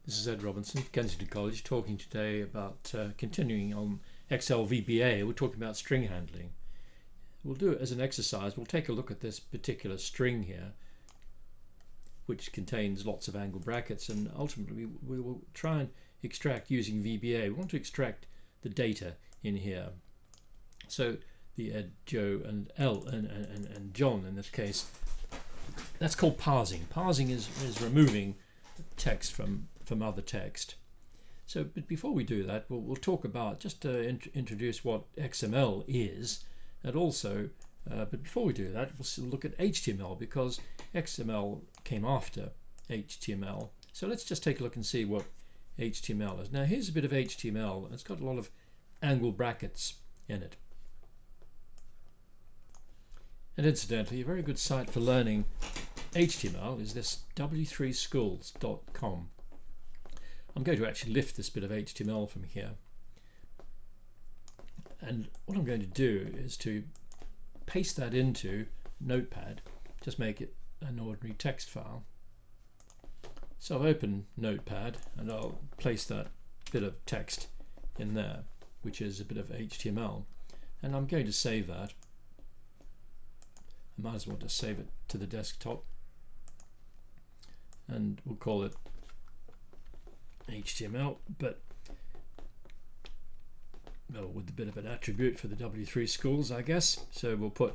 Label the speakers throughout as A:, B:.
A: This is Ed Robinson, Kensington College, talking today about continuing on ExcelVBA. We're talking about string handling. We'll do it as an exercise. We'll take a look at this particular string here, which contains lots of angle brackets, and ultimately we will try and extract using VBA. We want to extract the data in here. So the Ed, Joe, and L and John in this case, that's called parsing. Parsing is removing text from other text. So, but before we do that, we'll talk about, just to introduce what XML is, and also, but before we do that, we'll look at HTML, because XML came after HTML. So let's just take a look and see what HTML is. Now here's a bit of HTML, and it's got a lot of angle brackets in it. And incidentally, a very good site for learning HTML is this w3schools.com. I'm going to actually lift this bit of HTML from here, and what I'm going to do is to paste that into Notepad, just make it an ordinary text file. So I'll open Notepad and I'll place that bit of text in there, which is a bit of HTML, and I'm going to save that. I might as well just save it to the desktop, and we'll call it HTML, but well, with a bit of an attribute for the W3 schools, I guess. So we'll put,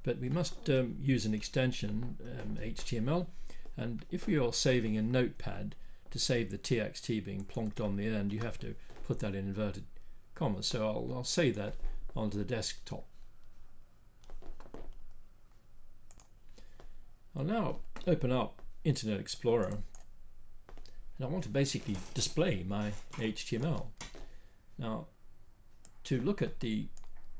A: but we must use an extension HTML, and if we are saving in Notepad, to save the txt being plonked on the end, you have to put that in inverted commas. So I'll save that onto the desktop. I'll now open up Internet Explorer, and I want to basically display my HTML. Now, to look at the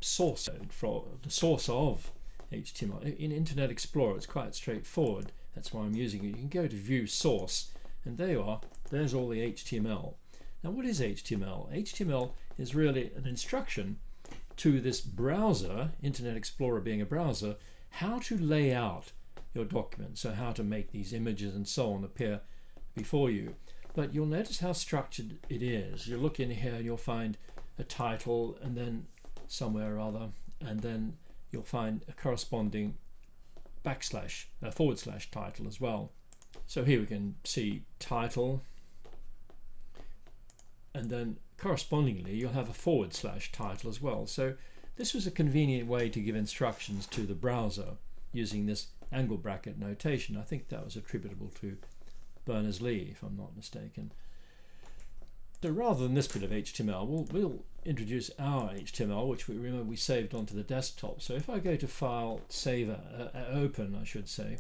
A: source code, the source of HTML in Internet Explorer, it's quite straightforward. That's why I'm using it. You can go to View Source, and there you are. There's all the HTML. Now, what is HTML? HTML is really an instruction to this browser, Internet Explorer being a browser, how to lay out your document, so how to make these images and so on appear before you. But you'll notice how structured it is. You'll look in here and you'll find a title, and then somewhere or other, and then you'll find a corresponding backslash, forward slash title as well. So here we can see title, and then correspondingly you'll have a forward slash title as well. So this was a convenient way to give instructions to the browser using this angle bracket notation. I think that was attributable to Berners-Lee, if I'm not mistaken. So rather than this bit of HTML, we'll introduce our HTML, which we remember we saved onto the desktop. So if I go to File, Save, Open, I should say,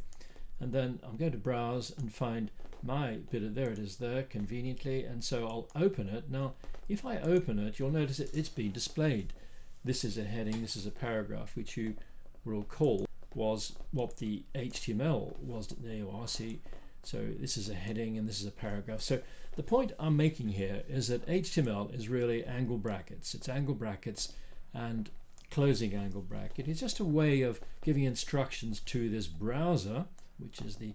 A: and then I'm going to browse and find my bit of, there it is there, conveniently, and so I'll open it. Now, if I open it, you'll notice it's been displayed. This is a heading, this is a paragraph, which you will recall was what the HTML was. There you are, see. So this is a heading and this is a paragraph. So the point I'm making here is that HTML is really angle brackets. It's angle brackets and closing angle bracket. It's just a way of giving instructions to this browser, which is the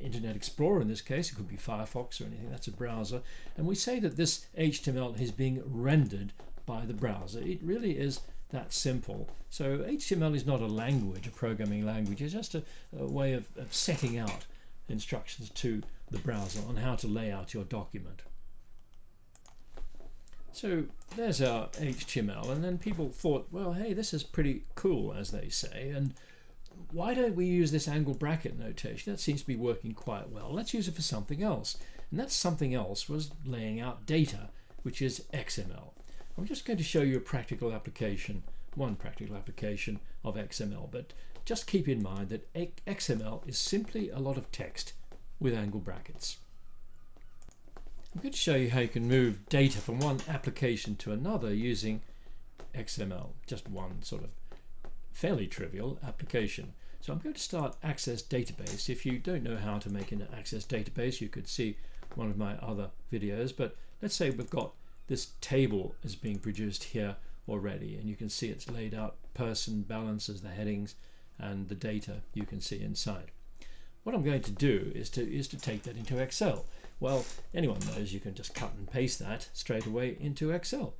A: Internet Explorer in this case. It could be Firefox or anything. That's a browser. And we say that this HTML is being rendered by the browser. It really is that simple. So HTML is not a language, a programming language. It's just a way of setting out instructions to the browser on how to lay out your document. So there's our HTML, and then people thought, well, hey, this is pretty cool, as they say, and why don't we use this angle bracket notation? That seems to be working quite well. Let's use it for something else. And that something else was laying out data, which is XML. I'm just going to show you a practical application, one practical application of XML, but just keep in mind that XML is simply a lot of text with angle brackets. I'm going to show you how you can move data from one application to another using XML, just one sort of fairly trivial application. So I'm going to start Access Database. If you don't know how to make an Access Database, you could see one of my other videos, but let's say we've got this table is being produced here already, and you can see it's laid out, person, balance as the headings, and the data you can see inside. What I'm going to do is to take that into Excel. Well, anyone knows you can just cut and paste that straight away into Excel.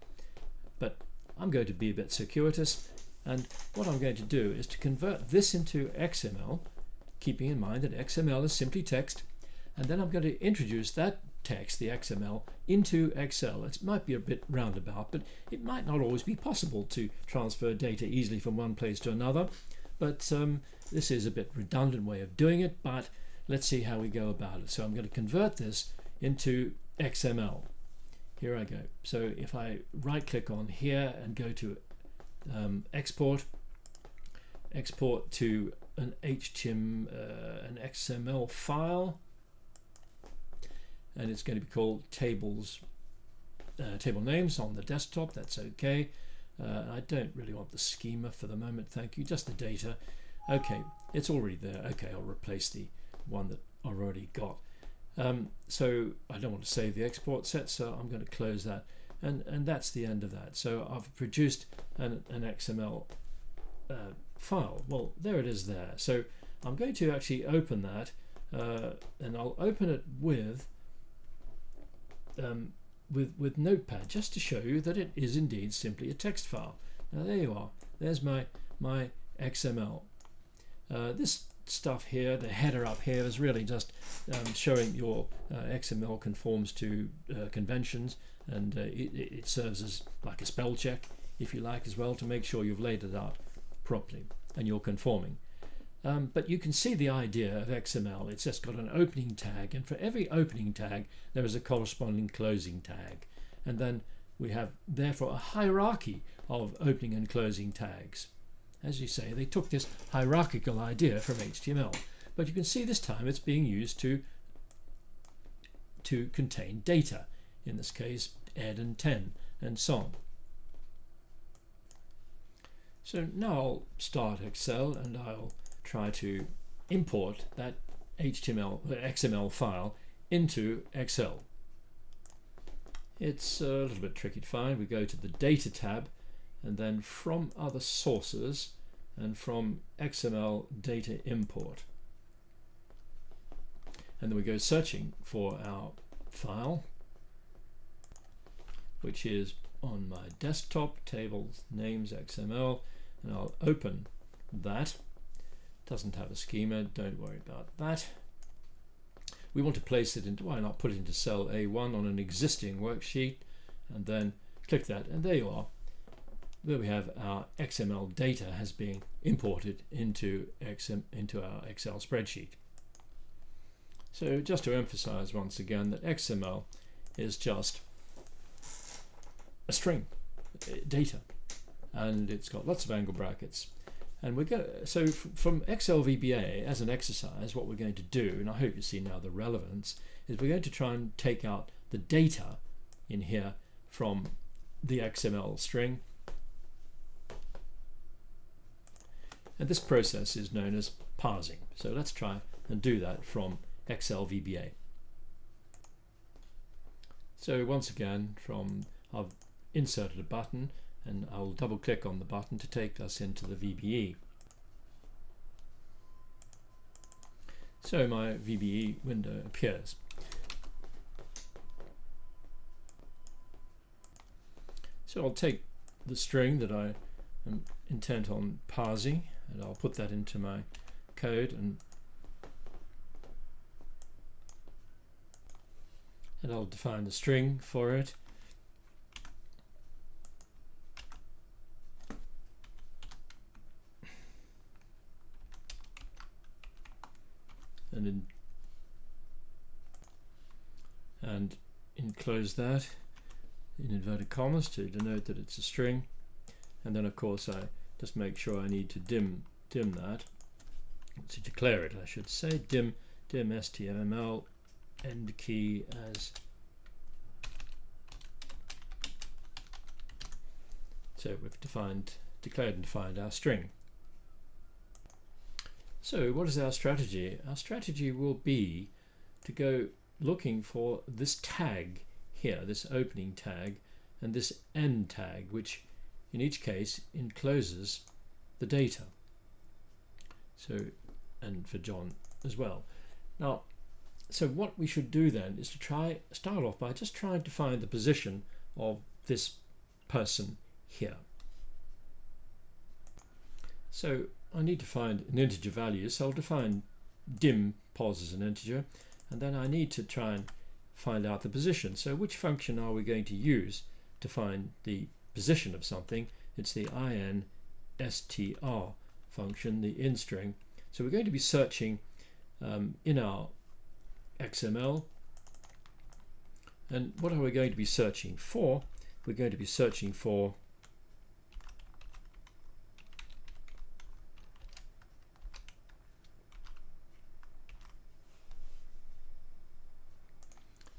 A: But I'm going to be a bit circuitous, and what I'm going to do is to convert this into XML, keeping in mind that XML is simply text, and then I'm going to introduce that text, the XML, into Excel. It might be a bit roundabout, but it might not always be possible to transfer data easily from one place to another. But this is a bit redundant way of doing it, but let's see how we go about it. So I'm going to convert this into XML. Here I go. So if I right click on here and go to export to an an XML file, and it's going to be called table names on the desktop. That's okay. I don't really want the schema for the moment, thank you, just the data. Okay, it's already there. Okay, I'll replace the one that I've already got. So I don't want to save the export set, so I'm going to close that, and that's the end of that. So I've produced an XML file. Well, there it is there. So I'm going to actually open that, and I'll open it with Notepad, just to show you that it is indeed simply a text file. Now there you are. There's my XML. This stuff here, the header up here, is really just showing your XML conforms to conventions, and it serves as like a spell check, if you like, as well, to make sure you've laid it out properly and you're conforming. But you can see the idea of XML. It's just got an opening tag, and for every opening tag there is a corresponding closing tag, and then we have therefore a hierarchy of opening and closing tags. As you say, they took this hierarchical idea from HTML, but you can see this time it's being used to contain data, in this case ed and 10 and so on. So now I'll start Excel and I'll try to import that XML file into Excel. It's a little bit tricky to find. We go to the Data tab, and then from Other Sources and from XML Data Import. And then we go searching for our file, which is on my desktop, tables names XML, and I'll open that. Doesn't have a schema, don't worry about that. We want to place it into, why not put it into cell A1 on an existing worksheet, and then click that, and there you are. There we have our XML data has been imported into our Excel spreadsheet. So just to emphasize once again that XML is just a string data, and it's got lots of angle brackets. And we're going to, so from ExcelVBA, as an exercise, what we're going to do, and I hope you see now the relevance, is we're going to try and take out the data in here from the XML string. And this process is known as parsing. So let's try and do that from ExcelVBA. So once again, I've inserted a button, and I'll double click on the button to take us into the VBE. So my VBE window appears. So I'll take the string that I am intent on parsing, and I'll put that into my code, and I'll define the string for it. And enclose that in inverted commas to denote that it's a string, and then of course I just make sure I need to dim that, to declare it I should say, dim html end key as, so we've declared and defined our string. So what is our strategy? Our strategy will be to go looking for this tag here, this opening tag, and this end tag, which in each case encloses the data. So, and for John as well. Now, So what we should do then is to start off by just trying to find the position of this person here. So I need to find an integer value, so I'll define dim pos as an integer, and then I need to try and find out the position. So which function are we going to use to find the position of something? It's the instr function, the in string. So we're going to be searching in our XML, and what are we going to be searching for? We're going to be searching for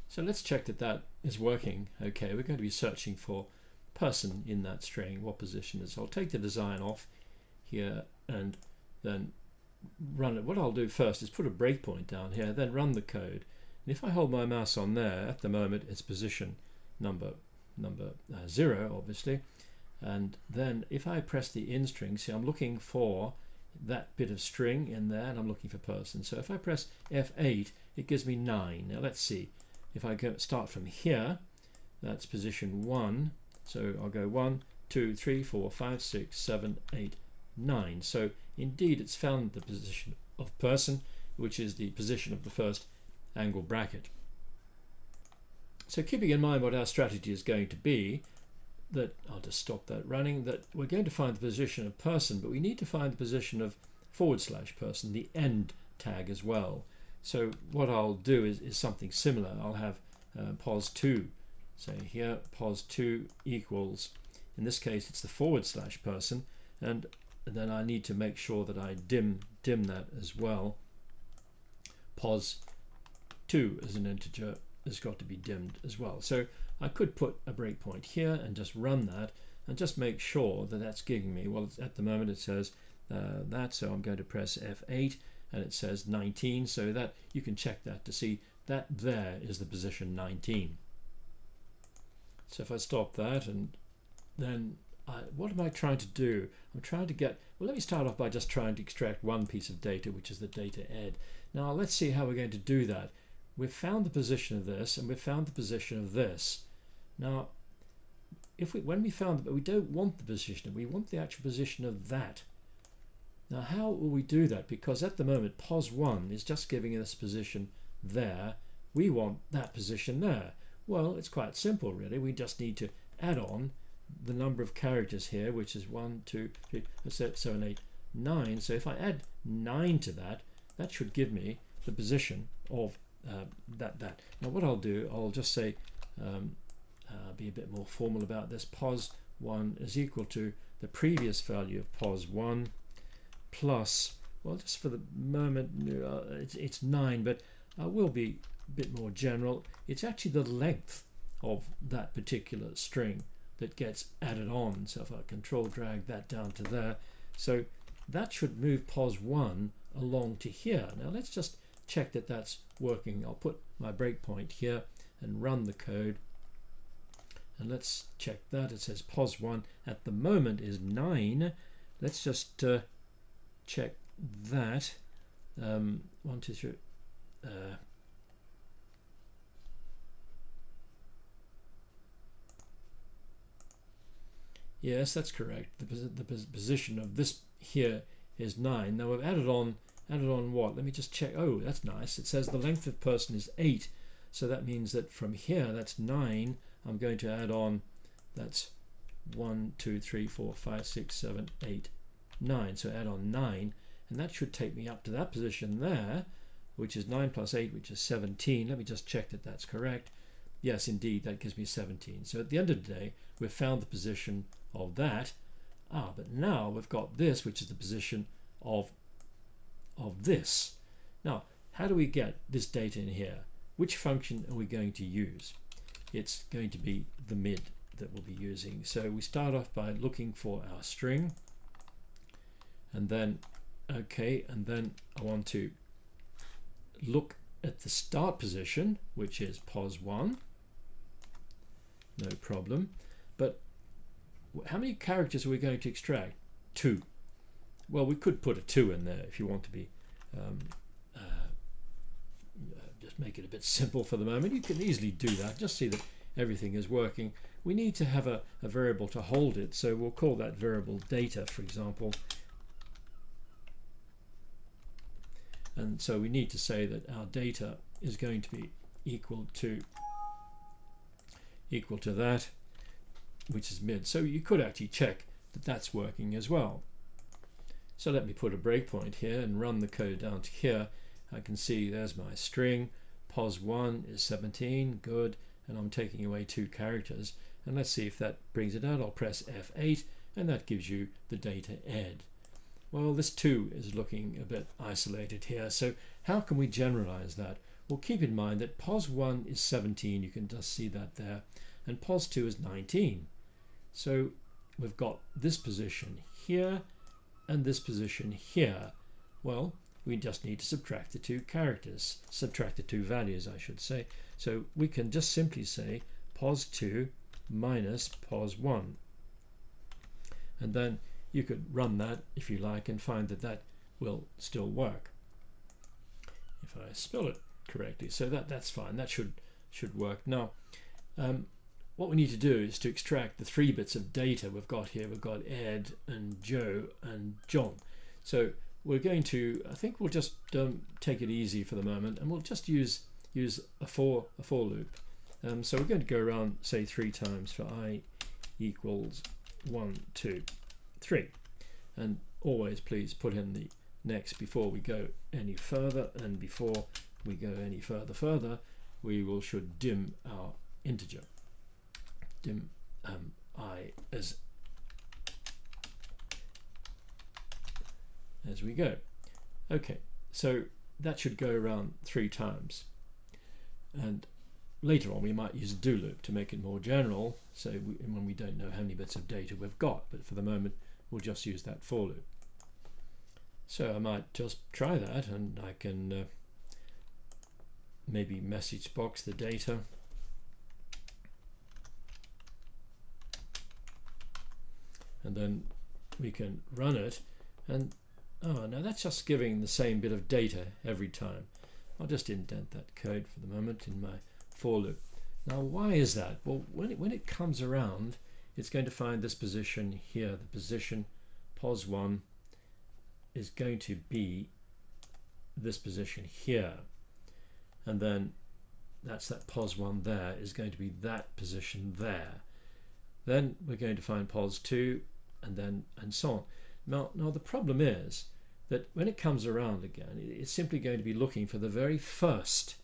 A: so let's check that that is working. Okay, we're going to be searching for person in that string. What position is? I'll take the design off here and then run it. What I'll do first is put a breakpoint down here, then run the code. And if I hold my mouse on there, at the moment it's position number 0, obviously. And then if I press the in string, see, I'm looking for that bit of string in there, and I'm looking for person. So if I press F8, it gives me 9. Now let's see. If I start from here, that's position 1. So I'll go 1, 2, 3, 4, 5, 6, 7, 8, 9. So indeed it's found the position of person, which is the position of the first angle bracket. So keeping in mind what our strategy is going to be, that I'll just stop that running, that we're going to find the position of person, but we need to find the position of / person, the end tag as well. So what I'll do is something similar. I'll have pos2, say here pos2 equals, in this case it's the / person, and then I need to make sure that I dim that as well. Pos2 as an integer has got to be dimmed as well. So I could put a breakpoint here and just run that and just make sure that that's giving me, well, at the moment it says that, so I'm going to press F8 and it says 19, so that you can check that to see that there is the position 19. So if I stop that, and then what am I trying to do? I'm trying to get, well, let me start off by just trying to extract one piece of data, which is the data ed. Now let's see how we're going to do that. We've found the position of this and we've found the position of this. Now when we found that, we don't want the position, we want the actual position of that. Now how will we do that? Because at the moment pos1 is just giving us position there. We want that position there. Well, it's quite simple really. We just need to add on the number of characters here, which is 1, 2, 3, 4, 7, 8, 9. So if I add 9 to that, that should give me the position of that. Now what I'll do, I'll just say, be a bit more formal about this. Pos1 is equal to the previous value of pos1 plus, well, just for the moment it's 9, but I will be a bit more general. It's actually the length of that particular string that gets added on. So if I control drag that down to there, so that should move pos1 along to here. Now let's just check that that's working. I'll put my breakpoint here and run the code, and let's check that. It says pos1 at the moment is 9. Let's just check that. 1, 2, 3. Yes, that's correct. The position of this here is 9. Now we've added on what? Let me just check. Oh, that's nice. It says the length of person is 8. So that means that from here, that's 9. I'm going to add on, that's 1, 2, 3, 4, 5, 6, 7, 8, 9. So add on 9, and that should take me up to that position there, which is 9 plus 8, which is 17. Let me just check that that's correct. Yes, indeed, that gives me 17. So at the end of the day, we've found the position of that. But now we've got this, which is the position of this. Now, how do we get this data in here? Which function are we going to use? It's going to be the mid that we'll be using. So we start off by looking for our string, and then and then I want to look at the start position, which is pos1. No problem. But how many characters are we going to extract? 2. Well, we could put a 2 in there if you want to be just make it a bit simple for the moment. You can easily do that. Just see that everything is working. We need to have a variable to hold it, so we'll call that variable data, for example. And so we need to say that our data is going to be equal to that, which is mid. So you could actually check that that's working as well. So let me put a breakpoint here and run the code down to here. I can see there's my string. pos1 is 17, good, and I'm taking away 2 characters. And let's see if that brings it out. I'll press F8 and that gives you the data ed. Well, this 2 is looking a bit isolated here, so how can we generalize that? Well, keep in mind that pos1 is 17, you can just see that there, and pos2 is 19. So we've got this position here and this position here. Well, we just need to subtract the 2 characters, subtract the 2 values, I should say. So we can just simply say pos2 minus pos1. And then you could run that if you like and find that that will still work if I spell it correctly. So that's fine, that should work. Now what we need to do is to extract the 3 bits of data we've got here. We've got Ed and Joe and John. So we're going to, I think we'll just take it easy for the moment, and we'll just use a for loop. So we're going to go around, say 3 times for I equals 1, 2, 3, and always please put in the next before we go any further, and before we go any further we should dim our integer, dim I as we go. Okay, so that should go around 3 times, and later on we might use a do loop to make it more general, so when we don't know how many bits of data we've got, but for the moment we'll just use that for loop. So I might just try that, and I can maybe message box the data, and then we can run it, and oh, now that's just giving the same bit of data every time. I'll just indent that code for the moment in my for loop. Now why is that? Well, when it comes around, it's going to find this position here. The position pos1 is going to be this position here, and then that's that pos1 there is going to be that position there. Then we're going to find pos2, and so on. Now the problem is that when it comes around again, it's simply going to be looking for the very first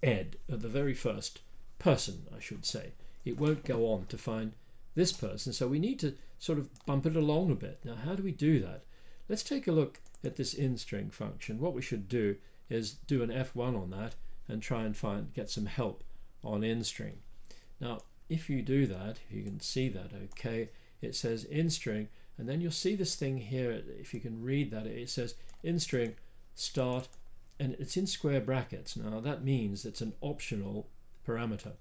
A: ed, or the very first person, I should say. It won't go on to find this person, so we need to sort of bump it along a bit. Now how do we do that? Let's take a look at this inString function. What we should do is do an F1 on that and try and get some help on inString. Now if you do that, if you can see that, okay, it says inString, and then you'll see this thing here, if you can read that, it says inString start, and it's in square brackets. Now that means it's an optional parameter,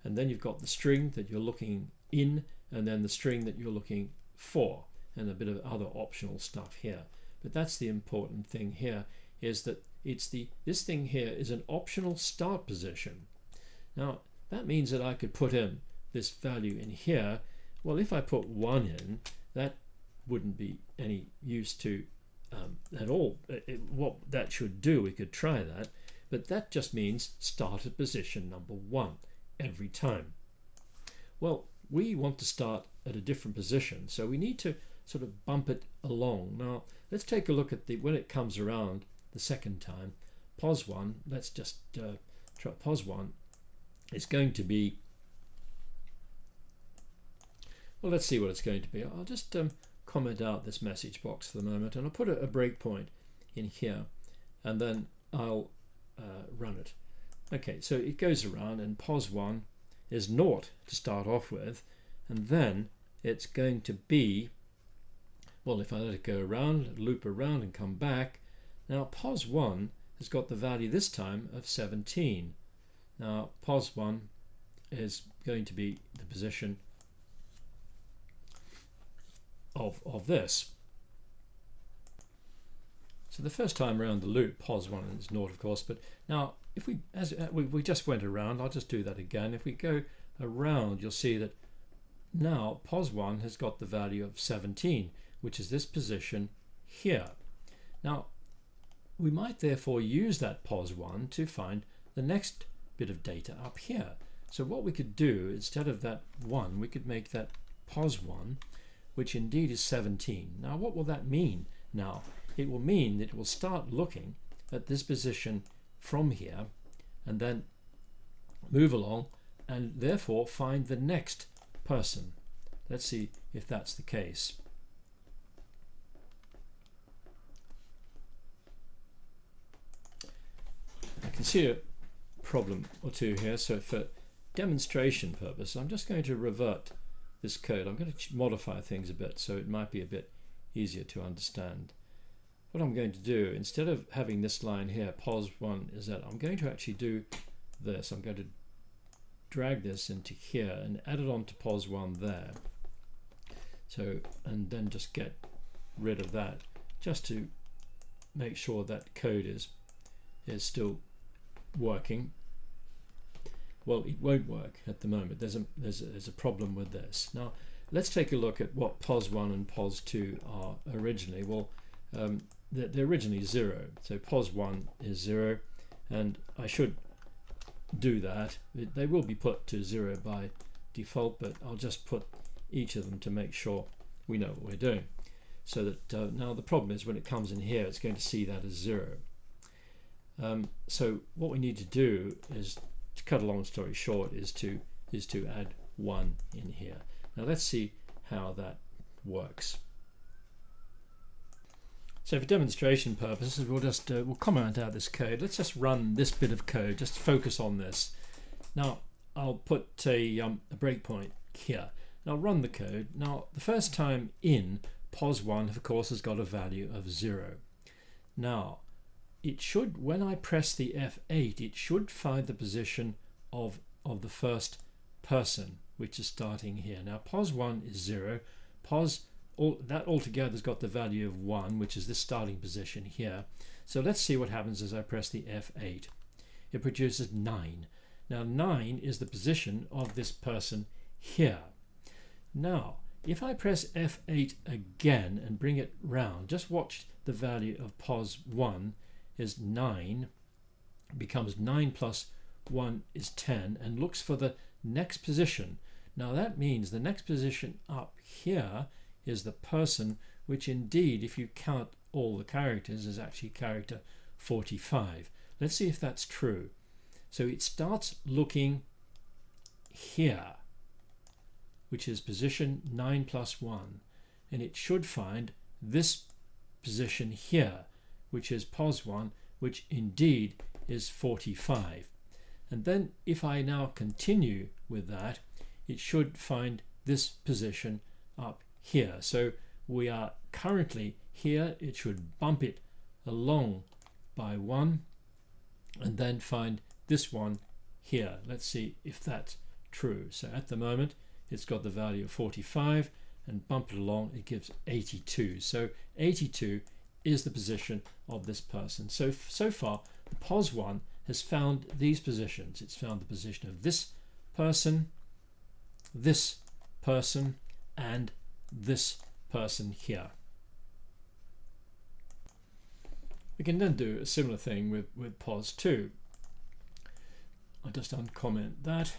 A: and then you've got the string that you're looking in, and then the string that you're looking for, and a bit of other optional stuff here. But that's the important thing here, is that this thing here is an optional start position. Now that means that I could put in this value in here. Well, if I put 1 in, that wouldn't be any use to at all. What that should do, we could try that, but that just means start at position number 1 every time. Well, we want to start at a different position, so we need to sort of bump it along. Now let's take a look at when it comes around the second time. pos1, let's just try pos1. It's going to be, well, let's see what it's going to be. I'll just comment out this message box for the moment, and I'll put a breakpoint in here, and then I'll run it. Okay, so it goes around, and pos1 is 0 to start off with, and then it's going to be, well, if I let it go around, loop around and come back, now pos1 has got the value this time of 17. Now pos1 is going to be the position of this. So the first time around the loop, pos1 is 0, of course, but now if we, as we just went around, I'll just do that again. If we go around, you'll see that now pos1 has got the value of 17, which is this position here. Now we might therefore use that pos1 to find the next bit of data up here. So what we could do, instead of that 1, we could make that pos1, which indeed is 17. Now what will that mean? Now it will mean that it will start looking at this position from here and then move along and therefore find the next person. Let's see if that's the case. I can see a problem or two here, so for demonstration purpose I'm just going to revert this code. I'm going to modify things a bit so it might be a bit easier to understand. What I'm going to do, instead of having this line here, pos1 is that I'm going to actually do this. I'm going to drag this into here and add it on to pos1 there. So, and then just get rid of that, just to make sure that code is still working. Well, it won't work at the moment. There's a problem with this. Now let's take a look at what pos1 and pos2 are originally. Well, they're originally 0, so pos1 is 0, and I should do that. They will be put to 0 by default, but I'll just put each of them to make sure we know what we're doing. So that now the problem is when it comes in here, it's going to see that as 0. So what we need to do is, to cut a long story short, is to add 1 in here. Now let's see how that works. So for demonstration purposes, we'll just we'll comment out this code. Let's just run this bit of code, just focus on this. Now I'll put a breakpoint here. Now run the code. Now the first time in, pos1 of course has got a value of 0. Now it should, when I press the F8, it should find the position of the first person, which is starting here. Now pos1 is 0, that altogether has got the value of 1, which is this starting position here. So let's see what happens as I press the F8. It produces 9. Now 9 is the position of this person here. Now if I press F8 again and bring it round, just watch the value of pos1 is 9, becomes 9 plus 1 is 10, and looks for the next position. Now that means the next position up here is the person, which indeed, if you count all the characters, is actually character 45. Let's see if that's true. So it starts looking here, which is position 9 plus 1, and it should find this position here, which is pos1, which indeed is 45. And then if I now continue with that, it should find this position up here. So we are currently here. It should bump it along by 1 and then find this one here. Let's see if that's true. So at the moment it's got the value of 45, and bump it along, it gives 82. So 82 is the position of this person. So far the pos1 has found these positions. It's found the position of this person, and this person here. We can then do a similar thing with pos2. I'll just uncomment that,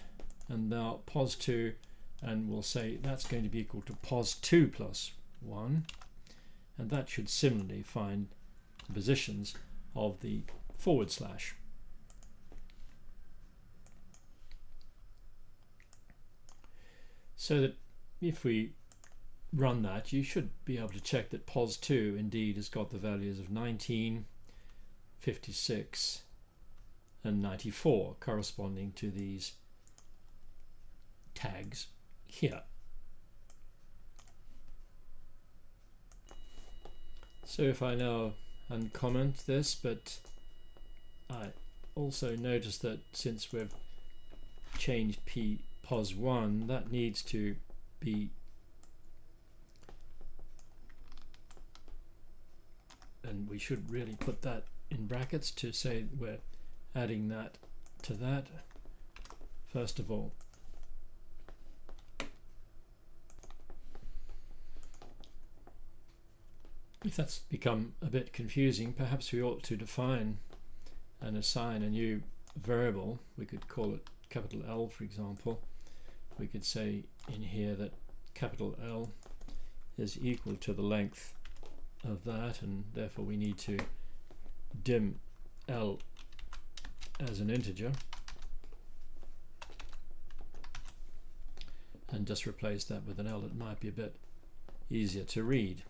A: and now pos2, and we'll say that's going to be equal to pos2 plus 1, and that should similarly find the positions of the /. So that if we run that, you should be able to check that pos2 indeed has got the values of 19, 56 and 94 corresponding to these tags here. So if I now uncomment this, but I also notice that since we've changed pos1, that needs to be and we should really put that in brackets to say we're adding that to that. First of all, if that's become a bit confusing, perhaps we ought to define and assign a new variable. We could call it capital L, for example. We could say in here that capital L is equal to the length of that, and therefore we need to dim L as an integer and just replace that with an L. It might be a bit easier to read.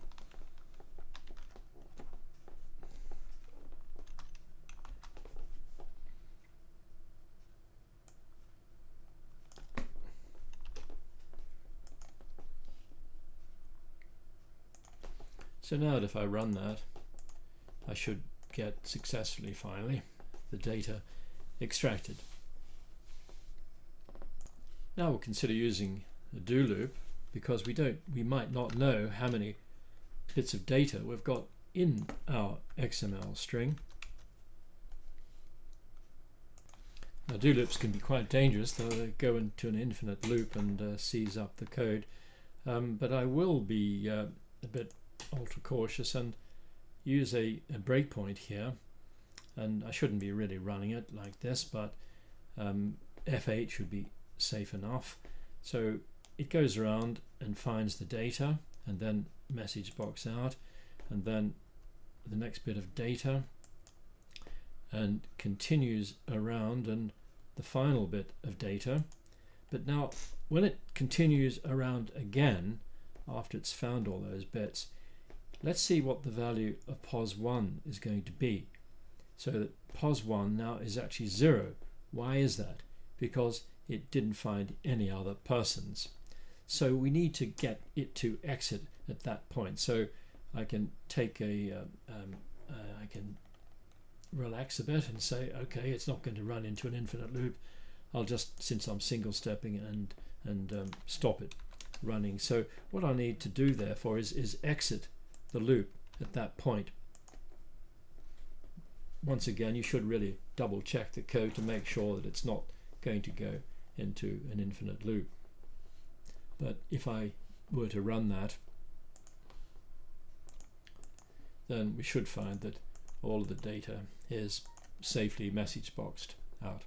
A: So now if I run that, I should get successfully, finally, the data extracted. Now we'll consider using a do loop, because we might not know how many bits of data we've got in our XML string. Now do loops can be quite dangerous, though they go into an infinite loop and seize up the code. But I will be a bit ultra cautious and use a breakpoint here, and I shouldn't be really running it like this, but F8 should be safe enough. So it goes around and finds the data, and then message box out, and then the next bit of data, and continues around and the final bit of data. But now when it continues around again after it's found all those bits, let's see what the value of pos1 is going to be. So that pos1 now is actually 0. Why is that? Because it didn't find any other persons. So we need to get it to exit at that point. So I can take I can relax a bit and say, okay, it's not going to run into an infinite loop. I'll just, since I'm single stepping, and stop it running. So what I need to do therefore is exit the loop at that point. Once again, you should really double check the code to make sure that it's not going to go into an infinite loop. But if I were to run that, then we should find that all of the data is safely message boxed out.